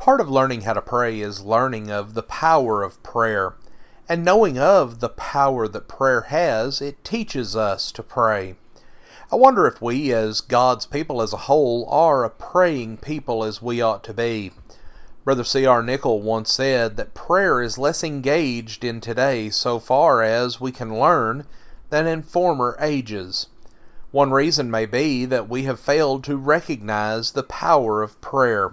Part of learning how to pray is learning of the power of prayer. And knowing of the power that prayer has, it teaches us to pray. I wonder if we, as God's people as a whole, are a praying people as we ought to be. Brother C.R. Nichol once said that prayer is less engaged in today so far as we can learn than in former ages. One reason may be that we have failed to recognize the power of prayer.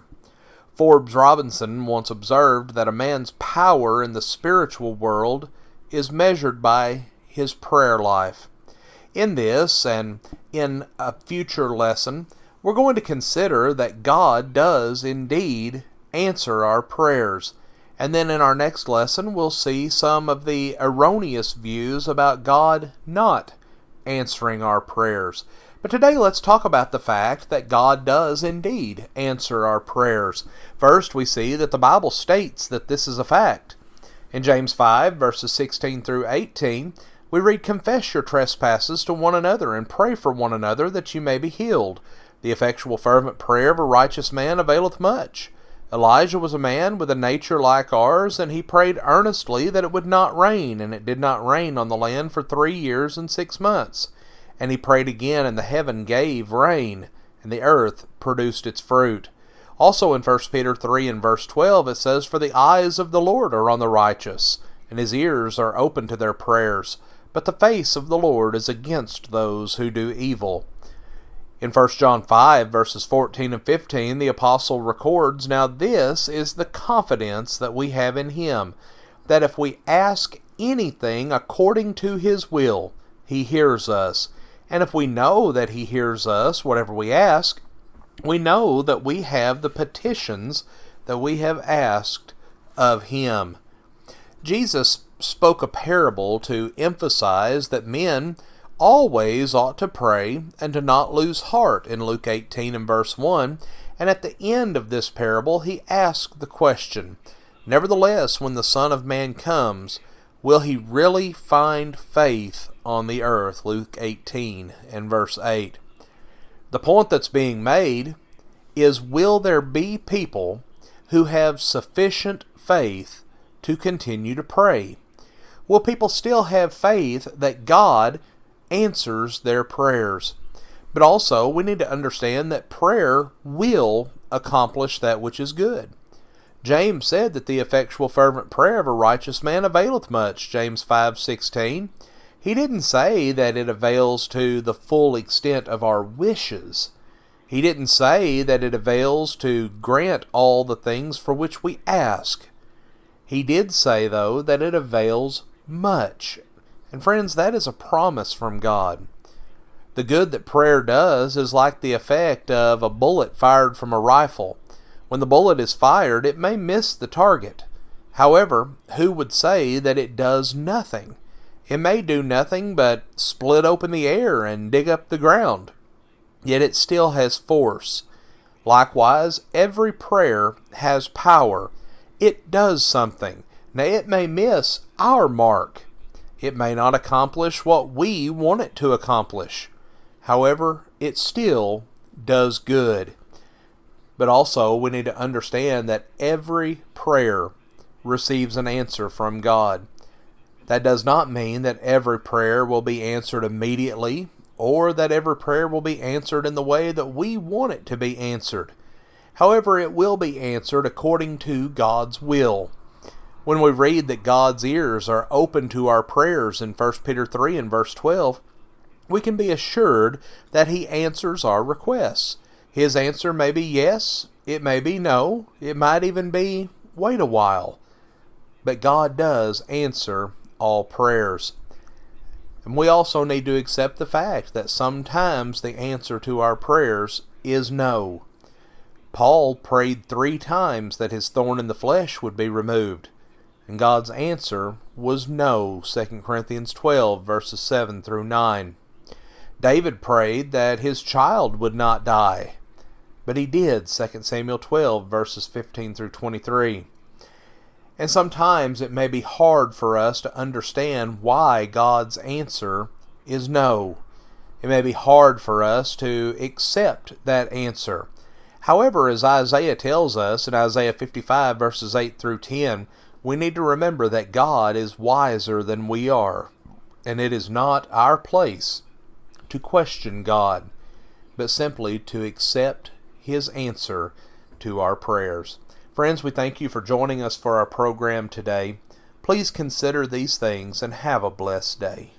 Forbes Robinson once observed that a man's power in the spiritual world is measured by his prayer life. In this, and in a future lesson, we're going to consider that God does indeed answer our prayers. And then in our next lesson, we'll see some of the erroneous views about God not answering our prayers. But today let's talk about the fact that God does indeed answer our prayers. First, we see that the Bible states that this is a fact. In James 5, verses 16 through 18, we read, "Confess your trespasses to one another, and pray for one another, that you may be healed. The effectual fervent prayer of a righteous man availeth much. Elijah was a man with a nature like ours, and he prayed earnestly that it would not rain, and it did not rain on the land for 3 years and 6 months. And he prayed again, and the heaven gave rain, and the earth produced its fruit." Also in 1 Peter 3 and verse 12 it says, "For the eyes of the Lord are on the righteous, and his ears are open to their prayers. But the face of the Lord is against those who do evil." In 1 John 5, verses 14 and 15, the apostle records, "Now this is the confidence that we have in him, that if we ask anything according to his will, he hears us. And if we know that he hears us, whatever we ask, we know that we have the petitions that we have asked of him." Jesus spoke a parable to emphasize that men always ought to pray and to not lose heart in Luke 18 and verse 1, and at the end of this parable he asked the question, "Nevertheless, when the Son of Man comes, will he really find faith on the earth?" Luke 18 and verse 8. The point that's being made is, will there be people who have sufficient faith to continue to pray? Will people still have faith that God answers their prayers? But also, we need to understand that prayer will accomplish that which is good. James said that the effectual fervent prayer of a righteous man availeth much, James 5:16. He didn't say that it avails to the full extent of our wishes. He didn't say that it avails to grant all the things for which we ask. He did say, though, that it avails much. And friends, that is a promise from God. The good that prayer does is like the effect of a bullet fired from a rifle. When the bullet is fired, it may miss the target. However, who would say that it does nothing? It may do nothing but split open the air and dig up the ground. Yet it still has force. Likewise, every prayer has power. It does something. Now, it may miss our mark. It may not accomplish what we want it to accomplish. However, it still does good. But also, we need to understand that every prayer receives an answer from God. That does not mean that every prayer will be answered immediately, or that every prayer will be answered in the way that we want it to be answered. However, it will be answered according to God's will. When we read that God's ears are open to our prayers in 1 Peter 3 and verse 12, we can be assured that he answers our requests. His answer may be yes, it may be no, it might even be wait a while. But God does answer all prayers. And we also need to accept the fact that sometimes the answer to our prayers is no. Paul prayed 3 times that his thorn in the flesh would be removed, and God's answer was no, 2 Corinthians 12, verses 7 through 9. David prayed that his child would not die, but he did, 2 Samuel 12, verses 15 through 23. And sometimes it may be hard for us to understand why God's answer is no. It may be hard for us to accept that answer. However, as Isaiah tells us in Isaiah 55 verses 8 through 10, we need to remember that God is wiser than we are, and it is not our place to question God, but simply to accept His answer to our prayers. Friends, we thank you for joining us for our program today. Please consider these things and have a blessed day.